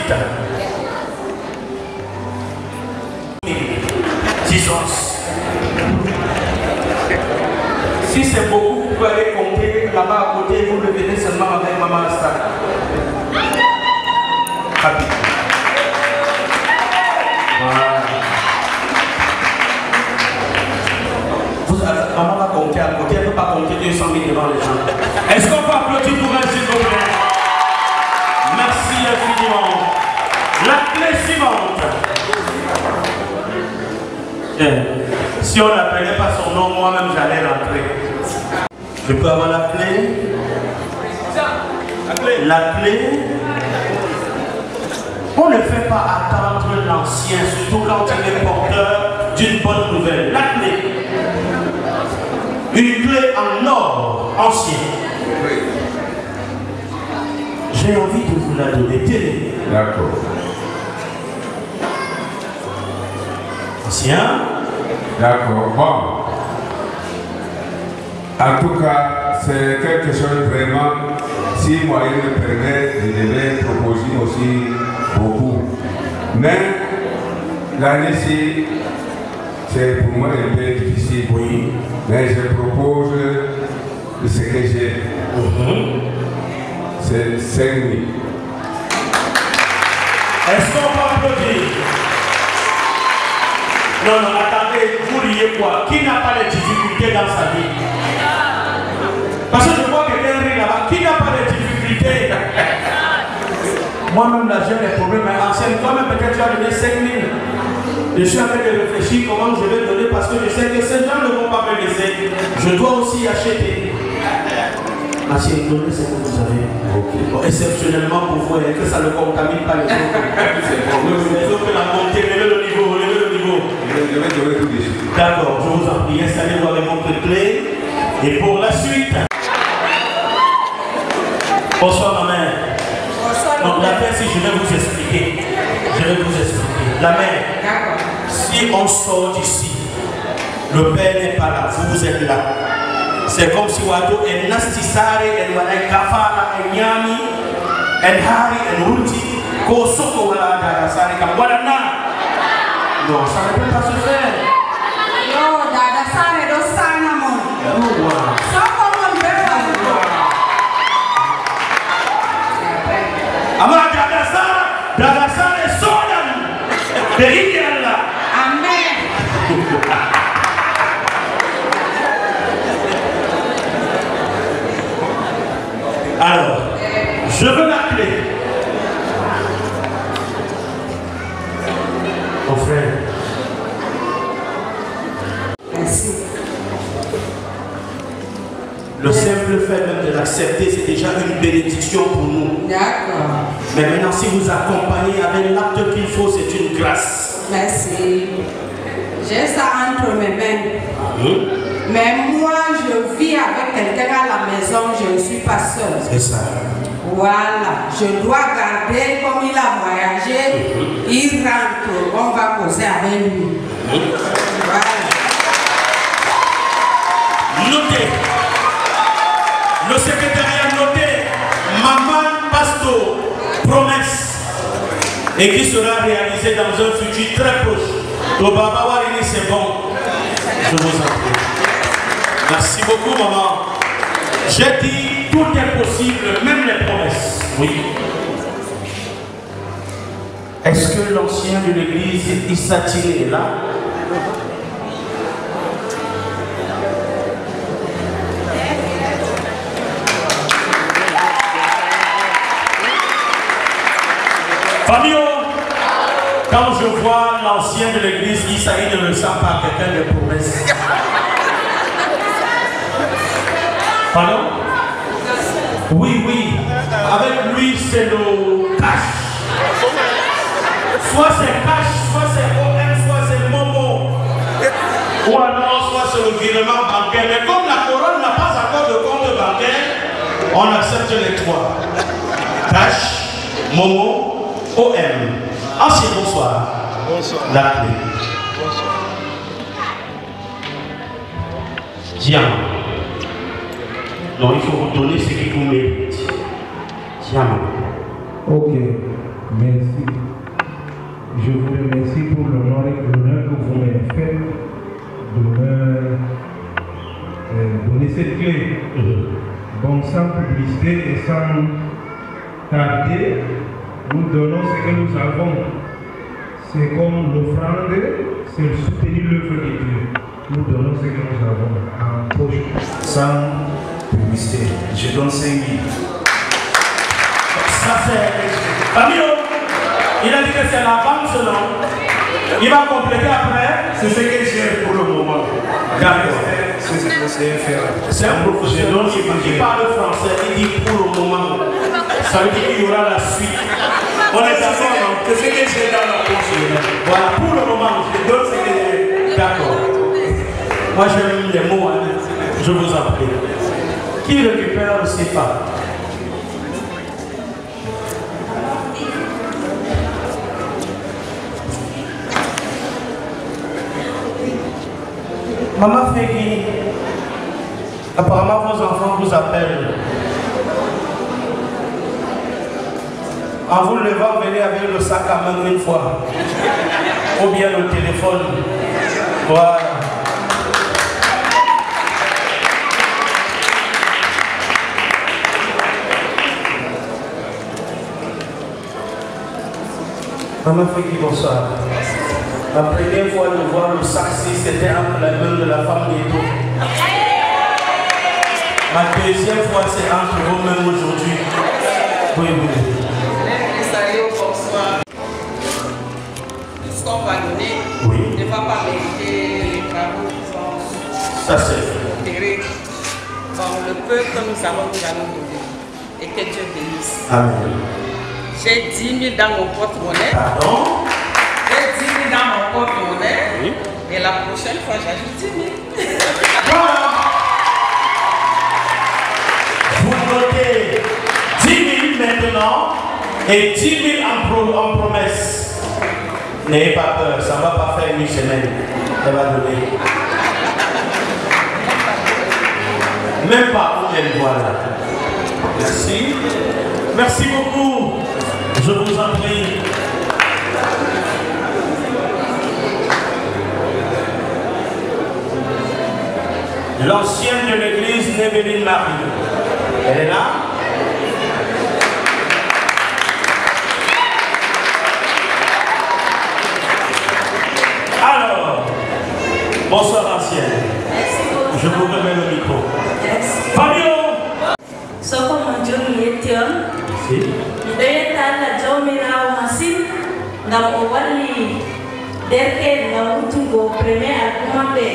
suite. Jesus. Si c'est beaucoup, vous pouvez aller compter là-bas à côté, vous le venez seulement avec Maman Asta. Rapide. Voilà. Maman va compter à côté, elle ne peut pas compter 200 000 devant les gens. Est-ce qu'on peut applaudir pour elle, s'il vous plaît? Merci infiniment. La clé suivante. Si on n'appelait pas son nom, moi-même j'allais rentrer. Je peux avoir la clé? La clé. On ne fait pas attendre l'ancien, surtout quand il est porteur d'une bonne nouvelle. La clé. Une clé en or ancien. J'ai envie de vous la donner. Tenez. D'accord. Ancien. D'accord. Bon. En tout cas, c'est quelque chose vraiment, si moi il me permet, je devais proposer aussi beaucoup. Mais l'année-ci, c'est pour moi un peu difficile, oui. Mais je propose ce que j'ai. C'est 5 000. Est-ce qu'on peut applaudir? Non, non, attendez, vous riez quoi? Qui n'a pas de difficultés dans sa vie? Parce que je vois quelqu'un rire là-bas. Qui n'a pas de difficultés? Moi-même, là, j'ai des problèmes. Mais ancienne, toi-même, peut-être tu as donné 5 000. Je suis en train de réfléchir comment je vais donner parce que je sais que ces gens ne vont pas me laisser. Je dois aussi acheter. Ancienne, donnez ce que vous avez. Okay. Bon, exceptionnellement pour vous, et que ça ne contamine pas les autres. Les autres, la montée, levez le niveau, levez le niveau. Je vais donner tout de suite. D'accord, je vous en prie, installez-vous avec votre clé. Et pour la suite. Bonsoir ma mère. Bonsoir. Donc l'affaire, si je vais vous expliquer. Je vais vous expliquer. La mère, si on sort d'ici, le père n'est pas là, vous êtes là. C'est comme si Wado est nastisare, elle va être kafara, elle nyami, elle hari, elle ruti, kosoko wala dadasare, comme voilà. Non, ça ne peut pas se faire. Non, dadasare do sana mon. Soko mon beba. Ama dadasare sodan. Beriki Allah. Amen. Alors, je veux la clé. Mon frère. Merci. Le simple fait même de l'accepter, c'est déjà une bénédiction pour nous. D'accord. Mais maintenant, si vous accompagnez avec l'acte qu'il faut, c'est une grâce. Merci. J'ai ça entre mes mains. Mais moi, je vis avec quelqu'un à la maison, je ne suis pas seule. C'est ça. Voilà, je dois garder comme il a voyagé, il rentre, on va causer avec lui. Voilà. Notez. Le secrétariat noté, Maman Pasto, promesse, et qui sera réalisée dans un futur très proche. Donc Baba Warini, c'est bon. Je vous en prie. Merci beaucoup, maman. J'ai dit, tout est possible, même les promesses. Oui. Est-ce que l'ancien de l'église, Issa Tiré, est là? Fabio, quand je vois l'ancien de l'église, Issa, il ne me sent pas quelqu'un de promesses. Pardon? Oui, oui. Avec lui, c'est le cash. Soit c'est cash, soit c'est OM, soit c'est Momo. Ou alors, soit c'est le virement bancaire. Mais comme la couronne n'a pas encore de compte bancaire, on accepte les trois. Cash, Momo, OM. Ancien, bonsoir. Bonsoir. La clé. Bonsoir. Tiens. Non, il faut vous donner ce qui vous mérite. Tiens. Ok. Merci. Je vous remercie pour l'honneur que vous m'avez fait de me donner cette clé. Bon, sans publicité et sans tarder, nous donnons ce que nous avons. C'est comme l'offrande, c'est soutenir l'œuvre de Dieu. Nous donnons ce que nous avons en poche. Sans publicité, je donne 5 000. Ça c'est... Fabio, il a dit que c'est la vente selon. Il va compléter après. C'est ce que j'ai pour le moment. D'accord. C'est ce que c'est faire. C'est un professionnel qui parle français. Il dit pour le moment. Ça veut dire qu'il y aura la suite. On est d'accord. C'est ce que j'ai dans la poche. Voilà, pour le moment, je donne ce que j'ai. D'accord. Moi j'aime les mots. Hein. Je vous en prie. Qui récupère ces femmes? Maman Fégui, apparemment vos enfants vous appellent. En vous levant, venez avec le sac à main une fois. Ou bien le téléphone. Voilà. Maman Fégui, bonsoir. La première fois de voir le sac-ci, c'était entre la main de la femme d'Edo. Ma deuxième fois, c'est entre vos mains aujourd'hui. Oui, oui. Bonsoir. Tout ce qu'on va donner ne va pas mériter les travaux qui sont opérés par le peu que nous allons donner. Et que Dieu bénisse. Amen. J'ai 10 000 dans mon porte-monnaie. Pardon? J'ai 10 000 dans mon porte-monnaie. Oui. Et la prochaine fois, j'ajoute 10 000. Voilà. Vous notez 10 000 maintenant et 10 000 en promesse. N'ayez pas peur, ça ne va pas faire une semaine. Elle va donner. Même pas où elle voilà. Merci. Merci beaucoup. Je vous en prie. L'ancienne de l'église, Néveline Marie. Elle est là? Alors, bonsoir ancienne. Je vous remets le micro. Fabio! Soko Monjo Yetion. Si. Daya tala jomira masin ngam owali derke ngautugo premier album be.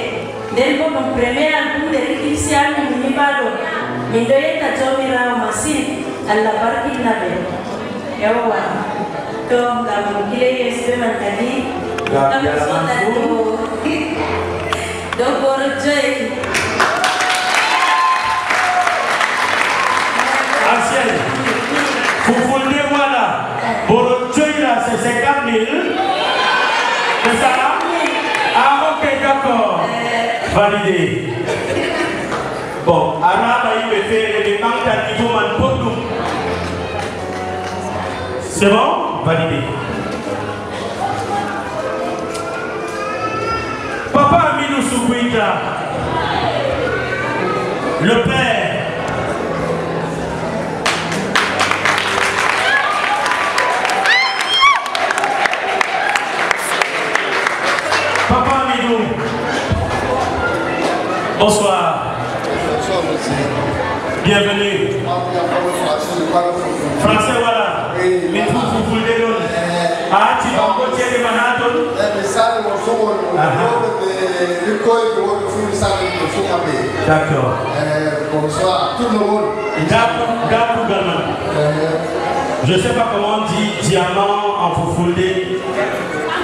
Delbo no premier album dari Christian ni bado. Mindoye ta jomira masin Allah barkin nabe. Yawa. To ngam kile yesbe man tadi. Ngam sota do borjoy. Ancienne, vous voulez voilà, pour le tuer là, c'est 50 000. C'est ça? Ah, ok, d'accord. Validé. Bon, Araba, il me fait les manques à niveau man podum. C'est bon? Validé. Papa Aminou Soubouita, le père. Papa Amidou. Bonsoir. Bonsoir, monsieur. Bienvenue. Français, voilà. Mais vous voulez le ah, tu vas côté de Manhattan. D'accord. Bonsoir, tout le monde. Gapou Galman. Je ne sais pas comment on dit diamant en foufoulé.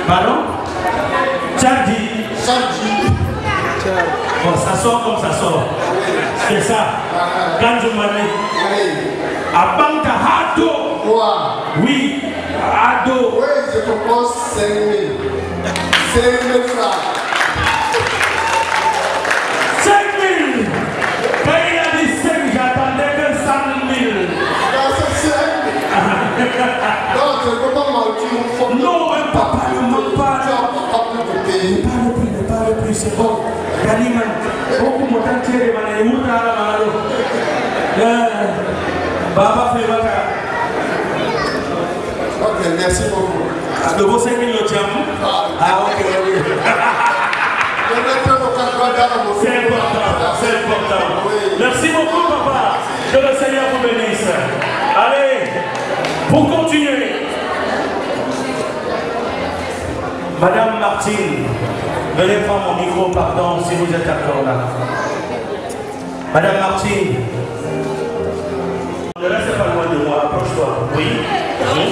Pardon? Tchadji. Bon, ça sort comme ça sort. C'est ça. Ganjoumane. Abanga Hado. Oui. Hado. Oui, je propose 5 000. 5 000 francs. 5 000. Quand il a dit 5, j'attendais que 100 000. Non, c'est 5 000. Non, Non, un papa ne manque pas. Ne parle plus, c'est bon. Galiman, beaucoup m'ont tiré, Baba fait Ok, merci beaucoup. Le beau 5 000 Ah, ok. C'est important, c'est important. Merci beaucoup, papa. Que le Seigneur vous bénisse. Allez, pour continuer. Madame Martine, venez prendre mon micro, pardon, si vous êtes d'accord là. Madame Martine, ne reste pas loin de moi, approche-toi. Oui. Je ne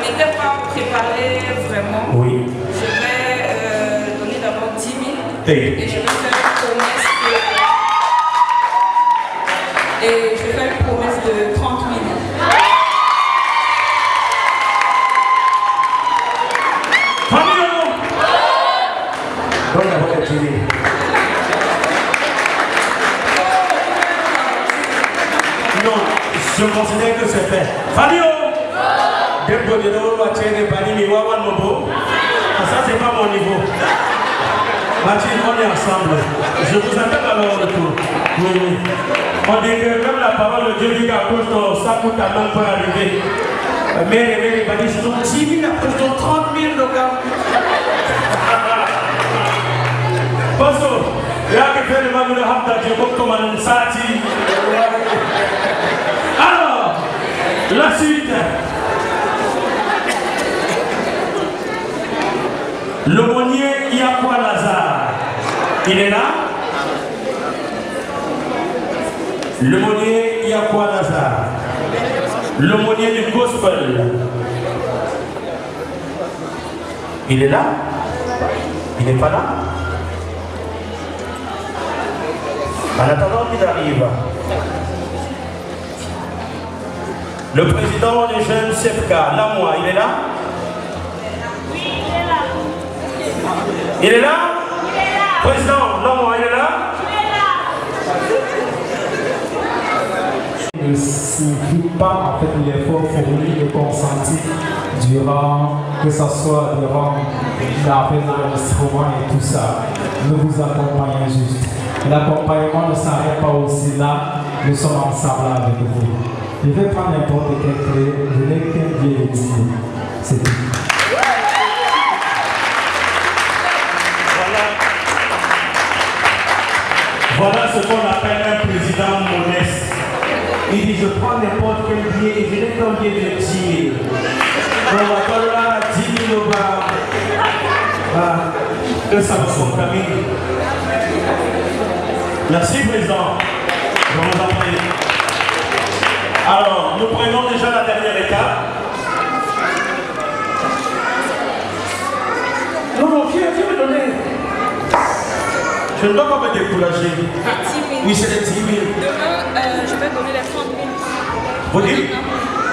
m'étais pas préparé vraiment. Oui. Je vais donner d'abord 10 000 et je vais faire une promesse de 30 000. Non, je considère que c'est fait. Fabio! Ça, c'est pas mon niveau. Mathilde, on est ensemble. Je vous appelle alors au retour. Oui, oui. On dit que même la parole de Dieu dit qu'apôtre, ça coûte à même pas arriver. Mais il va dire, je donne 10 000, après je donne 30 000, le gars. Passo, il y a qui fait le mal de Hamda, Dieu, comme un sati. Alors, la suite. L'aumônier Yakwa Lazare, il est là? L'aumônier Yakwa Lazare, l'aumônier du gospel, il est là? Il n'est pas là? En attendant qu'il arrive, le président des jeunes CEPCA, Lamois, il est là? Il est là? Il est là. Président, Lamois, il est là? Il ne signifie pas en fait l'effort fourni et consenti durant, que ce soit durant l'enregistrement et tout ça. Nous vous accompagnons juste. L'accompagnement ne s'arrête pas aussi là, nous sommes ensemble avec vous. Je vais prendre n'importe quel clé, je n'ai qu'un Dieu ici. C'est tout. Voilà ce qu'on appelle un président modeste. Il dit, je prends n'importe quel billet et je n'ai qu'un billet de 10 000. On va pas là 10 000 au bas. Que ça me contamine. Merci, président. Je vous en prie. Alors, nous prenons déjà la dernière étape. Non, qui me donner? Je ne dois pas me décourager. 10 000. Oui, c'est les 10 000. Demain, je vais donner les 30 000. Vous dites?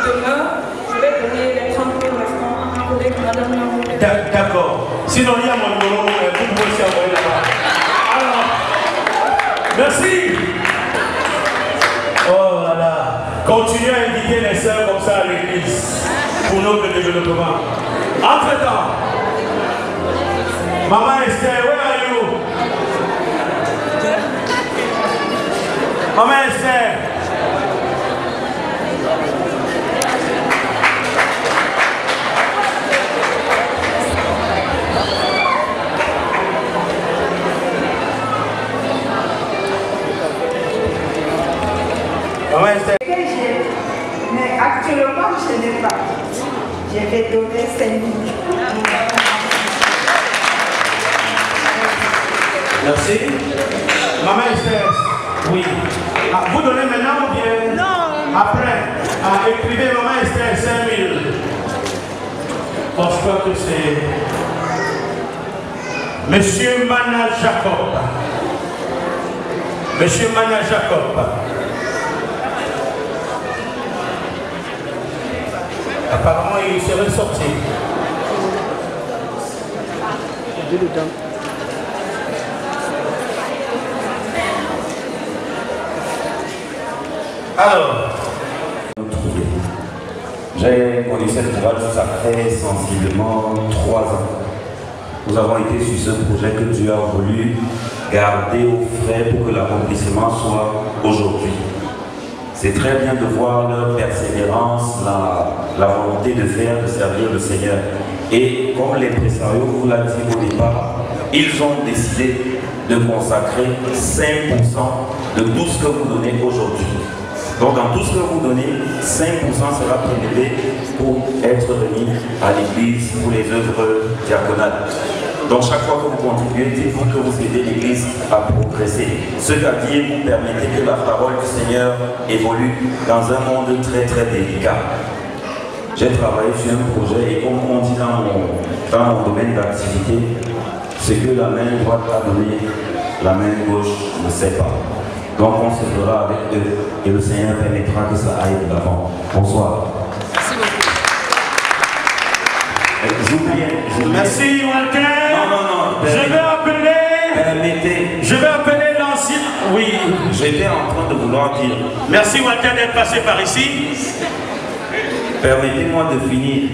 Demain, je vais donner les 30 000 restants à ma collègue, Madame Lamoureux. D'accord. Sinon, il y a mon numéro, vous pouvez aussi envoyer là-bas. Alors, merci. Oh là là. Continuez à inviter les sœurs comme ça à l'église pour notre développement. Entre-temps, Maman Esther, where are you? Maman Esther. Maman Esther. Mais actuellement, je n'ai pas. Je vais donner 5 000. Merci. Maman Esther, oui. Ah, vous donnez maintenant ou bien? Non. Après, écrivez Maman Esther 5 000. Bon, je crois que c'est Monsieur Mana Jacob. Monsieur Mana Jacob. Apparemment, il serait sorti. Alors, J'ai connu cette chorale, ça fait sensiblement 3 ans. Nous avons été sur ce projet que Dieu a voulu garder au frais pour que l'accomplissement soit aujourd'hui. C'est très bien de voir leur persévérance, la volonté de faire, de servir le Seigneur. Et comme l'impresario vous l'a dit au départ, ils ont décidé de consacrer 5% de tout ce que vous donnez aujourd'hui. Donc dans tout ce que vous donnez, 5% sera prélevé pour être remis à l'église pour les œuvres diaconales. Donc chaque fois que vous contribuez, dites-vous que vous aidez l'église à progresser. Ce qu'a-t-il vous permettez que la parole du Seigneur évolue dans un monde très très délicat. J'ai travaillé sur un projet et comme on dit dans mon domaine d'activité, ce que la main droite a donné, la main gauche ne sait pas. Donc on se fera avec eux et le Seigneur permettra que ça aille de l'avant. Bonsoir. Merci beaucoup. Merci Walter. Non. Je vais appeler l'ancien. Oui. J'étais en train de vouloir dire. Merci Walter d'être passé par ici. Permettez-moi de finir.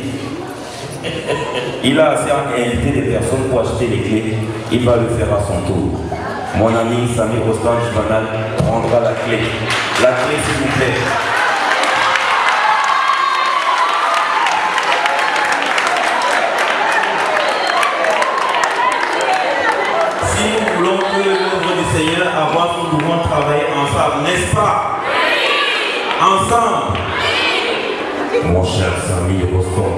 Il a assez invité des personnes pour acheter les clés. Il va le faire à son tour. Mon ami Sami Rostan Chibanal prendra la clé. La clé, s'il vous plaît. Si nous voulons que l'œuvre du Seigneur avance, nous devons travailler ensemble, n'est-ce pas? Ensemble. Mon cher Sami Rostan,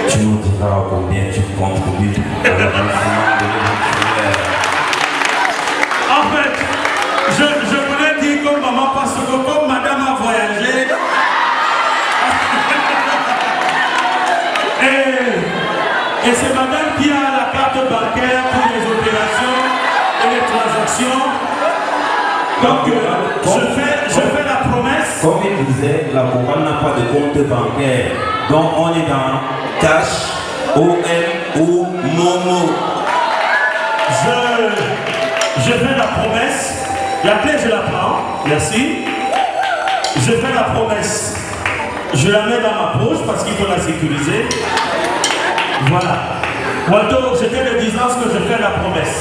tu nous diras combien tu contribues à l'avancement de l'œuvre du Seigneur. En fait, je voulais dire comme maman, parce que comme madame a voyagé, et c'est madame qui a la carte bancaire pour les opérations et les transactions. Donc, je fais la promesse. Comme il disait, la couronne n'a pas de compte bancaire. Donc, on est dans cash, OM ou Momo. Je fais la promesse. La clé, je la prends. Merci. Je fais la promesse. Je la mets dans ma poche parce qu'il faut la sécuriser. Voilà. Walter, je t'ai de distance que je fais la promesse.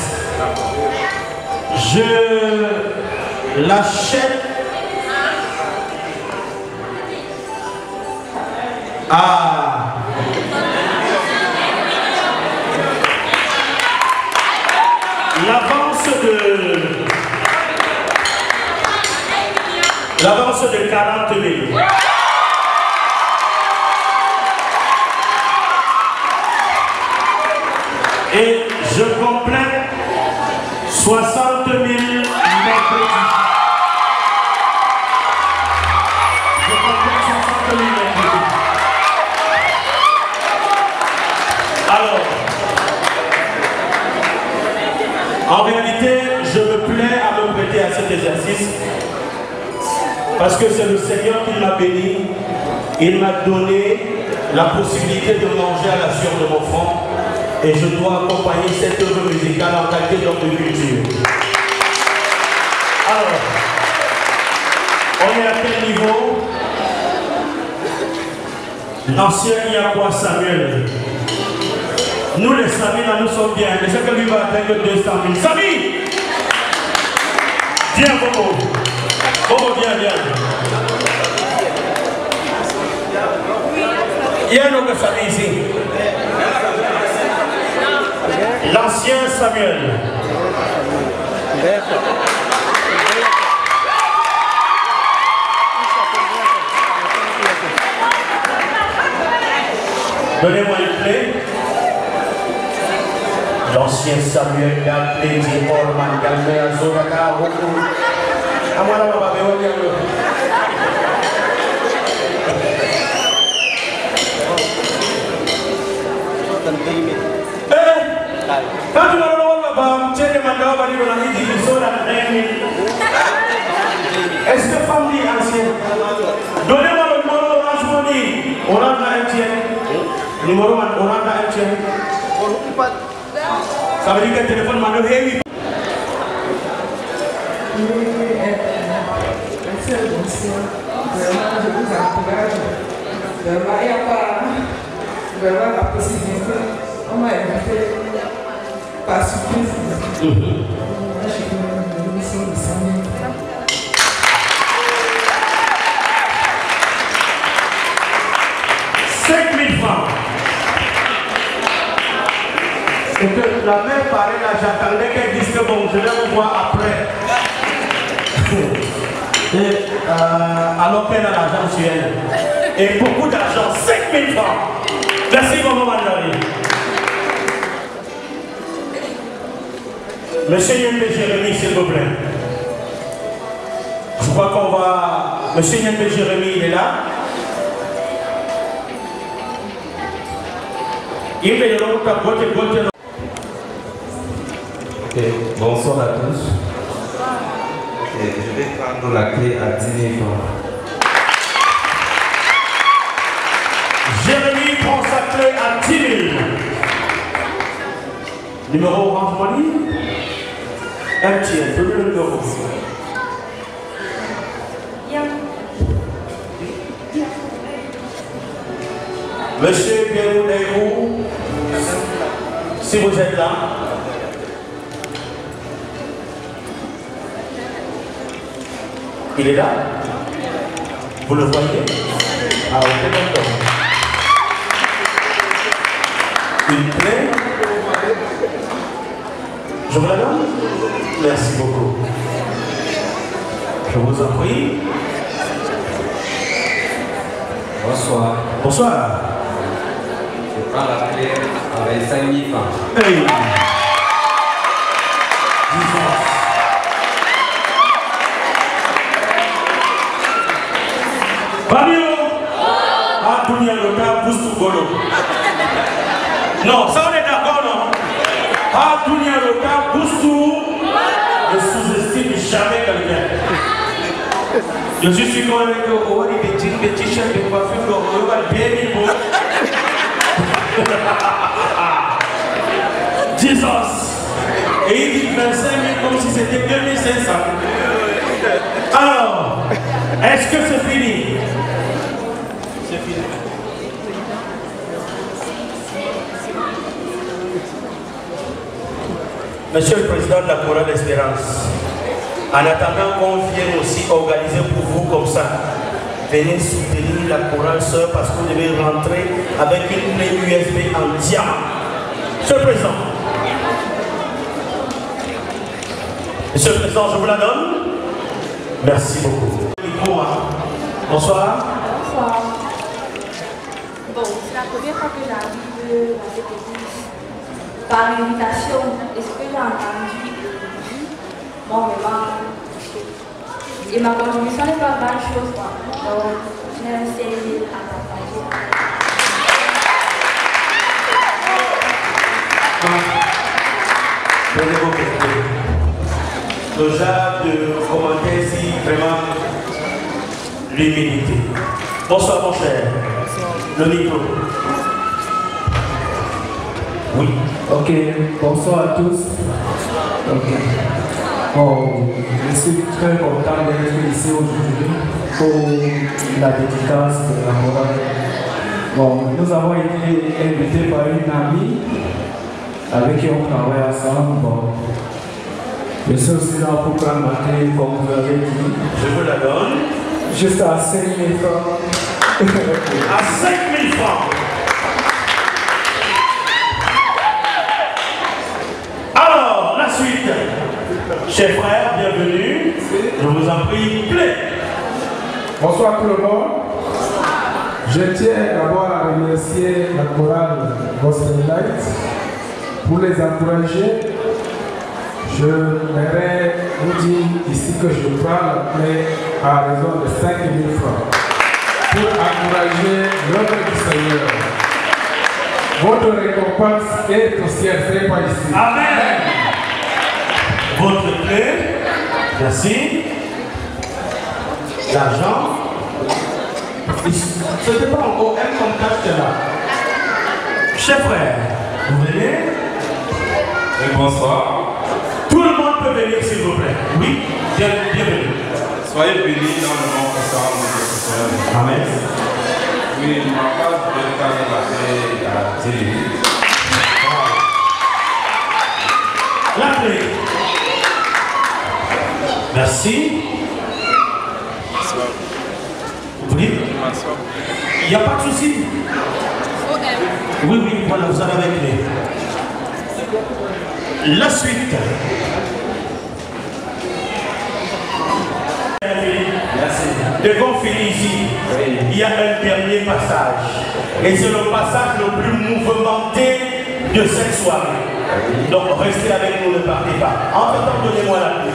Je l'achète à l'avance de 40 000. Et je complète 60 000 mercredis. Je complète 60 000 mercredis. Alors, en réalité, je me plais à me prêter à cet exercice parce que c'est le Seigneur qui m'a béni. Il m'a donné la possibilité de manger à la sueur de mon front et je dois accompagner cette œuvre musicale en qualité d'homme de culture. Alors, on est à quel niveau? L'ancien, il y a quoi, Samuel? Nous les Sami, là, nous sommes bien. Mais c'est que lui va atteindre 200 000. Sami! Viens, Bobo. Bobo, viens. Il y a un autre Sami ici. L'ancien Samuel. Donnez-moi une clé. L'ancien Samuel l'a appelé dit Orman Galmea Zoraka Roku. Amara Baba Beonia. Quand tu vas le voir, tu es demandé à venir dans la vie, il sort à 1 000. Est-ce que famille ancienne? Donnez-moi le numéro Orange Money. Orange MTN. Numéro Orange MTN. Ça veut dire que le téléphone m'a donné. Merci, bonsoir. Vraiment, je vous encourage Vraiment, il n'y a pas vraiment la possibilité. On m'a invité par surprise. Moi, j'ai fait une émission de 5 000 francs. 5 000 francs. Et que la mère parlait là, j'attendais qu'elle dise que bon, je vais vous voir après. Et, alors qu'elle a l'argent sur elle. Et beaucoup d'argent, 5 000 francs. Merci, maman Mandari. Monsieur Yembe Jérémy, s'il vous plaît. Je crois qu'on va. Monsieur Yembe Jérémy, il est là. Il est là. Okay. Bonsoir à tous. Okay. Je vais prendre la clé à 10 000 francs. Jérémy prend sa clé à 10 000. Numéro Orange Money. MTN, donnez le numéro. Monsieur Pierre Neyrou, si vous êtes là. Il est là? Vous le voyez? Ah, ok, d'accord. Une clé? Je vous la donne? Merci beaucoup. Je vous en prie. Bonsoir. Bonsoir. Je prends la clé avec 5 000 francs. Hey. Fabio! Ah, Dunia Lota, Boustou Golo. Non, ça on est d'accord, non? Ah, Dunia Lota, Boustou ne sous-estime jamais quelqu'un. Je suis sûr qu'on est au des t-shirts, des coiffures, on va bien mis pour. Jesus! Et il dit 25 000 comme si c'était 2500. Alors, est-ce que c'est fini? C'est fini. Monsieur le Président de la Chorale d'Espérance, en attendant qu'on vienne aussi organiser pour vous comme ça, venez soutenir la chorale sœur parce que vous devez rentrer avec une clé USB en diamant. Monsieur le Président. Monsieur le Président, je vous la donne. Merci beaucoup. Bonsoir. Bonsoir. Bon, c'est la première fois que j'arrive à cette église. Par l'invitation, est-ce que j'ai entendu bon, vraiment, et ma contribution n'est pas grande chose, quoi. Donc, j'ai un 5 000 à partager. Prenez vos questions. Le genre de commentaire si vraiment l'humilité. Bonsoir mon cher. Le micro. Oui. Ok, bonsoir à tous. Ok. Bon, je suis très content d'être ici aujourd'hui pour la dédicace de la chorale. Bon, nous avons été invités par une amie avec qui on travaille ensemble. Bon, je suis aussi là pour prendre ma clé, comme vous avez dit. Je vous la donne. Juste à 5 000 francs. À 5 000 francs. Alors, la suite. Chers frères, bienvenue. Je vous en prie, plaît. Bonsoir tout le monde. Je tiens d'abord à remercier la chorale Gospel Light pour les encourager. Je voudrais vous dire ici que je prends la clé à raison de 5 000 francs pour encourager l'œuvre du Seigneur. Votre récompense est au ciel, c'est pas ici. Amen. Votre clé, merci. L'argent. Ce n'était pas encore un contact là. Chers frères, vous venez? Oui, bonsoir. Tout le monde peut venir s'il vous plaît. Oui, bienvenue. Soyez bénis dans le nom puissant de notre Seigneur. Amen. Oui, ma part de la télé. La clé. Merci. Oui. Il n'y a pas de souci. Oui, voilà, vous en avez clé. La suite. Devant finir ici, il y a un dernier passage. Et c'est le passage le plus mouvementé de cette soirée. Donc restez avec nous, ne partez pas. Entre-temps, donnez-moi la clé.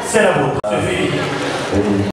C'est la vôtre. C'est fini.